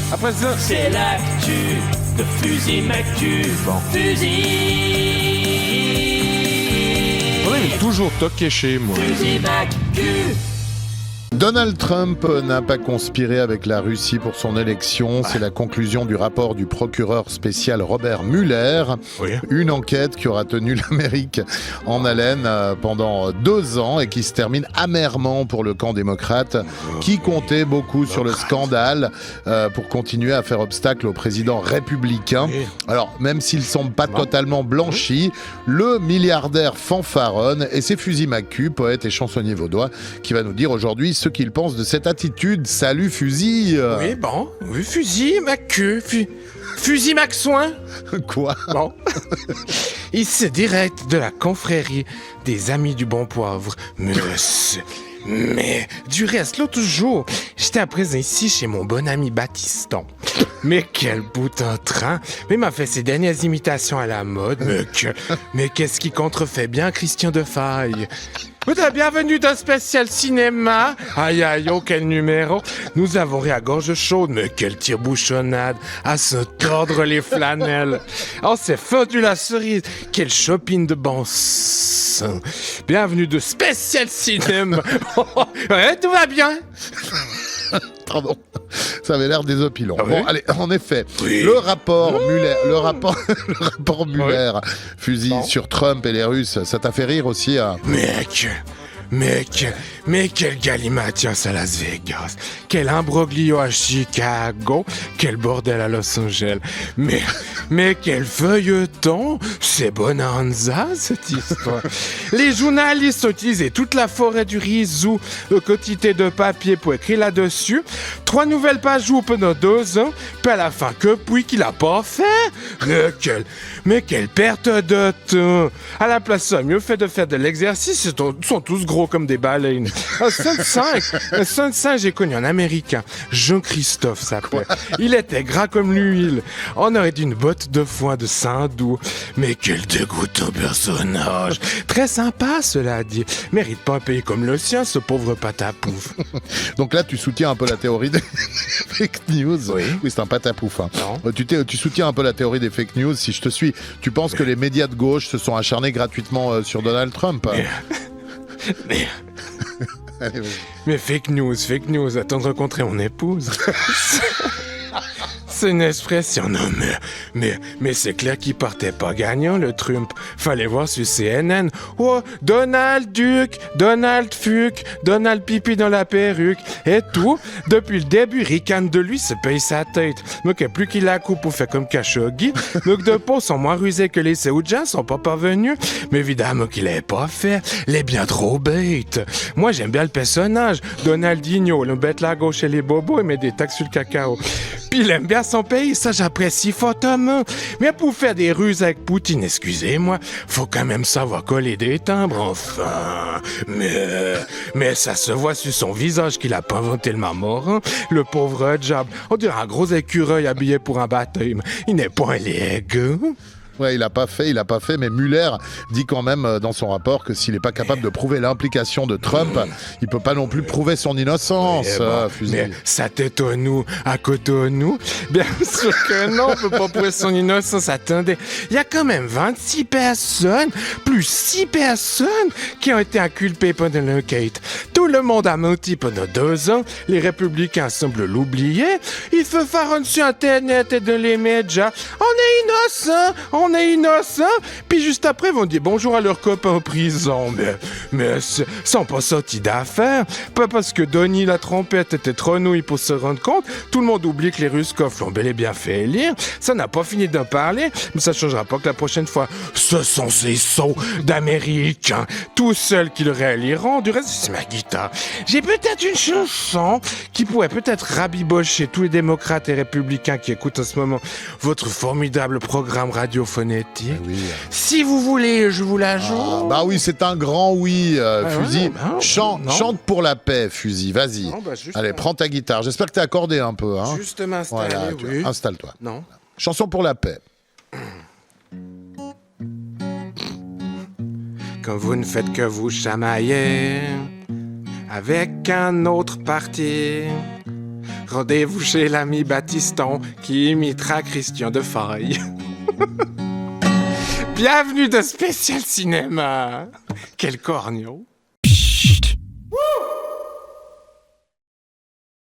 Après ça, c'est l'actu de Fusil Mactu. Bon, Fusil. on est toujours toqué chez moi. Fusil Mactu. Donald Trump n'a pas conspiré avec la Russie pour son élection. C'est la conclusion du rapport du procureur spécial Robert Mueller. Oui. Une enquête qui aura tenu l'Amérique en haleine pendant 2 ans et qui se termine amèrement pour le camp démocrate qui comptait beaucoup sur le scandale pour continuer à faire obstacle au président républicain. Oui. Alors, même s'ils ne sont pas totalement blanchis, le milliardaire fanfaronne et c'est Fusil Mactu, poète et chansonnier vaudois, qui va nous dire aujourd'hui ce qu'il pense de cette attitude. Salut Fusil. Oui, bon. Oui, Fusil Mactu. Fusil Maxoin. Quoi? Bon. Ici, direct de la confrérie des Amis du Bon Poivre. Mais du reste, l'autre jour, j'étais à présent ici chez mon bon ami Baptiston. Mais quel bout en train! Mais il m'a fait ses dernières imitations à la mode. Mais qu'est-ce qui contrefait bien Christian Defaille? Bienvenue dans Spécial Cinéma. Aïe aïe, oh quel numéro. Nous avons ri à gorge chaude, mais quelle tire-bouchonnade à se tordre les flanelles. On s'est fendu la cerise. Quel shopping de bon sang. Bienvenue de Spécial Cinéma. Ouais, tout va bien. Pardon, ça avait l'air désopilant. Ah Bon, oui? allez, en effet, Oui. le rapport Mueller, Fusil Bon. sur Trump et les Russes, ça t'a fait rire aussi hein? Mais quel galimatias à Las Vegas, quel imbroglio à Chicago, quel bordel à Los Angeles, mais quel feuilleton, c'est bonanza cette histoire. Les journalistes ont utilisé toute la forêt du Rizou, le quantité de papier pour écrire là-dessus, 3 nouvelles pages pendant 2 ans, puis à la fin que puis qu'il a pas fait. Mais quelle perte de temps. À la place, ça mieux fait de faire de l'exercice, ils sont tous gros comme des baleines. Un 5, j'ai connu un Américain, Jean-Christophe s'appelait. Il était gras comme l'huile. On aurait dit une botte de foin de Saint-Doux. Mais quel dégoûtant personnage. Très sympa, cela dit. Mérite pas un pays comme le sien, ce pauvre patapouf. Donc là, tu soutiens un peu la théorie des fake news. Oui. Oui, c'est un patapouf. Hein. Non. Tu soutiens un peu la théorie des fake news. Si je te suis, tu penses que les médias de gauche se sont acharnés gratuitement sur Donald Trump hein? Mais Allez, vas-y. Mais fake news, attends de rencontrer mon épouse. C'est une expression, non mais c'est clair qu'il partait pas gagnant, le Trump. Fallait voir sur CNN. Oh, Donald Duck, Donald Fuck, Donald Pipi dans la perruque, et tout. Depuis le début, ricane de lui se paye sa tête. Donc, plus qu'il la coupe pour faire comme Khashoggi. Donc, de peau sont moins rusés que les Saoudiens, sont pas parvenus. Mais évidemment qu'il l'avait pas fait. Il est bien trop bête. Moi, j'aime bien le personnage. Donaldinho, le bête la gauche et les bobos, il met des taxes sur le cacao. Puis il aime bien son pays, ça j'apprécie fortement. Mais pour faire des ruses avec Poutine, excusez-moi, faut quand même savoir coller des timbres, enfin. Mais ça se voit sur son visage qu'il a pas inventé le marmorin. Le pauvre diable, on dirait un gros écureuil habillé pour un baptême. Il n'est pas élégant. Ouais, il a pas fait, mais Mueller dit quand même dans son rapport que s'il n'est pas capable de prouver l'implication de Trump, il peut pas non plus prouver son innocence. Fusil. Mais ça t'étonne nous, à côté de nous? Bien sûr que non, on peut pas prouver son innocence. Attendez, il y a quand même 26 personnes, plus 6 personnes qui ont été inculpées pendant l'enquête. Tout le monde a menti pendant 2 ans. Les républicains semblent l'oublier. Il fait pharaon sur Internet et dans les médias. On est innocents. Puis juste après, ils vont dire bonjour à leurs copains en prison. Mais sont pas sortis d'affaires. Pas parce que Donnie la trompette était trop nouille pour se rendre compte. Tout le monde oublie que les Ruskov l'ont bel et bien fait élire. Ça n'a pas fini d'en parler. Mais ça changera pas que la prochaine fois, ce sont ces sots d'Américains, tout seuls qui le rééliront. Du reste, c'est ma guitare. J'ai peut-être une chanson qui pourrait peut-être rabibocher tous les démocrates et républicains qui écoutent en ce moment votre formidable programme radiophonétique. Oui. Si vous voulez, je vous la joue. Bah oui, c'est un grand oui, Fusil. non, Chante pour la paix, Fusil, vas-y. Non, bah, juste Allez, prends ta guitare. J'espère que t'es accordé un peu. Hein. Juste m'installer, Voilà, oui. installe-toi. Non. Chanson pour la paix. Quand vous ne faites que vous chamailler avec un autre parti, Rendez-vous chez l'ami Baptiston qui imitera Christian Defaille. Bienvenue de Spécial Cinéma. Quel corneau.